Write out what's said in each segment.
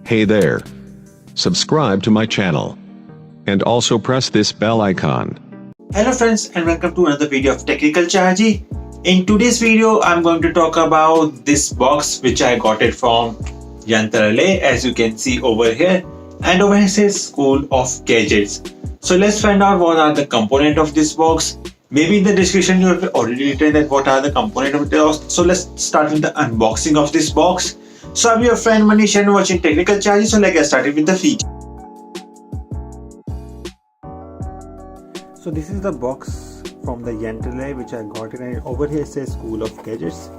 Hey there. Subscribe to my channel. And also press this bell icon. Hello friends and welcome to another video of Technical Chaharji. In today's video, I'm going to talk about this box which I got it from Yantralay, as you can see over here. And over here says School of Gadgets. So let's find out what are the components of this box. Maybe in the description you have already written that what are the components of the box. So let's start with the unboxing of this box. So I'm your friend Manish and watching Technical Chaharji. So let's get started with the feature. So this is the box from the Yantralay which I got it, and over here it says School of Gadgets.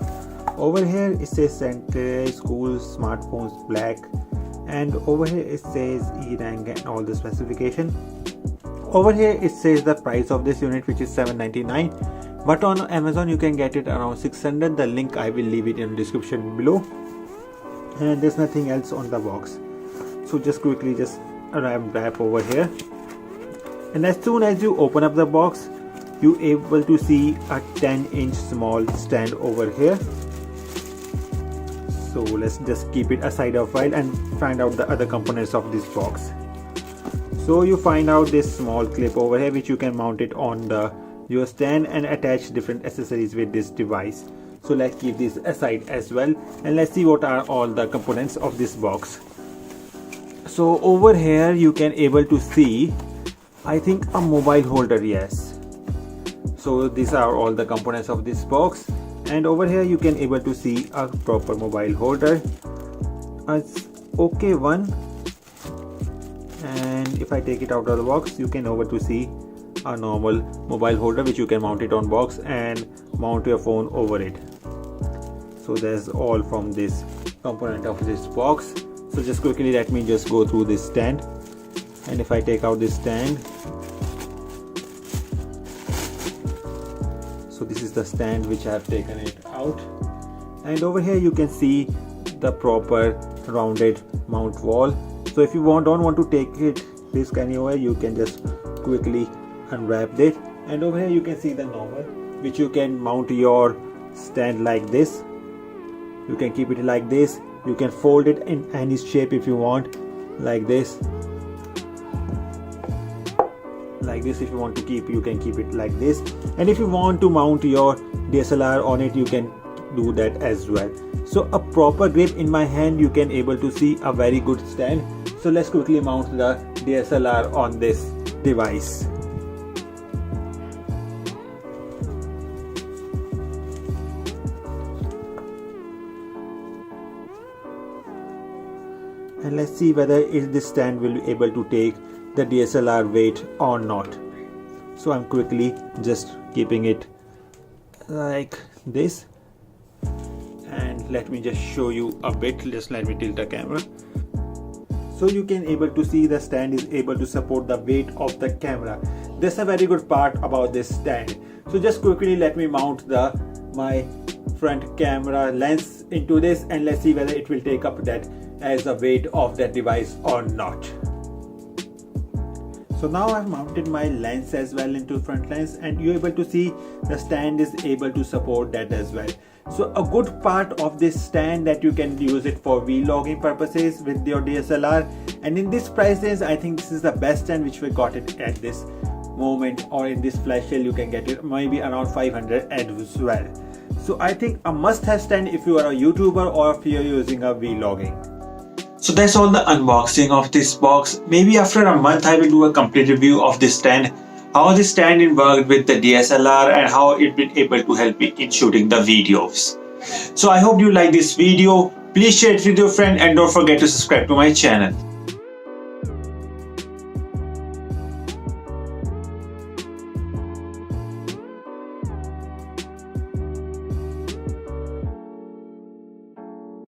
Over here it says Yantralay School Smartphones Black, and over here it says E-rank and all the specification. Over here it says the price of this unit, which is $799, but on Amazon you can get it around $600. The link I will leave it in the description below. And there's nothing else on the box, so just quickly just wrap over here. And as soon as you open up the box, you able to see a 10-inch small stand over here. So let's just keep it aside a while and find out the other components of this box. So you find out this small clip over here which you can mount it on your stand and attach different accessories with this device. So let's keep this aside as well, and let's see what are all the components of this box. So over here you can able to see, I think, a mobile holder. Yes, so these are all the components of this box, and over here you can able to see a proper mobile holder. It's okay one, and if I take it out of the box, you can able to see a normal mobile holder which you can mount it on box and mount your phone over it. So that's all from this component of this box. So just quickly let me just go through this stand, and if I take out this stand, so this is the stand which I have taken it out, and over here you can see the proper rounded mount wall. So if you don't want to take it risk anywhere, you can just quickly unwrap it, and over here you can see the normal which you can mount your stand like this. You can keep it like this, you can fold it in any shape if you want, like this. Like this, if you want to keep, you can keep it like this, and if you want to mount your DSLR on it, you can do that as well. So a proper grip in my hand, you can able to see a very good stand. So let's quickly mount the DSLR on this device. And let's see whether this stand will be able to take the DSLR weight or not. So I'm quickly just keeping it like this, and let me just show you a bit. Just let me tilt the camera. So you can able to see the stand is able to support the weight of the camera. That's a very good part about this stand. So just quickly let me mount my front camera lens into this, and let's see whether it will take up that as a weight of that device or not. So now I've mounted my lens as well into front lens, and you're able to see the stand is able to support that as well. So a good part of this stand that you can use it for vlogging purposes with your DSLR, and in this price range I think this is the best stand which we got it at this moment, or in this flash sale you can get it maybe around 500 as well. So I think a must-have stand if you are a YouTuber or if you're using a vlogging. So that's all the unboxing of this box. Maybe after a month I will do a complete review of this stand, how this stand worked with the DSLR and how it been able to help me in shooting the videos. So I hope you like this video. Please share it with your friend and don't forget to subscribe to my channel.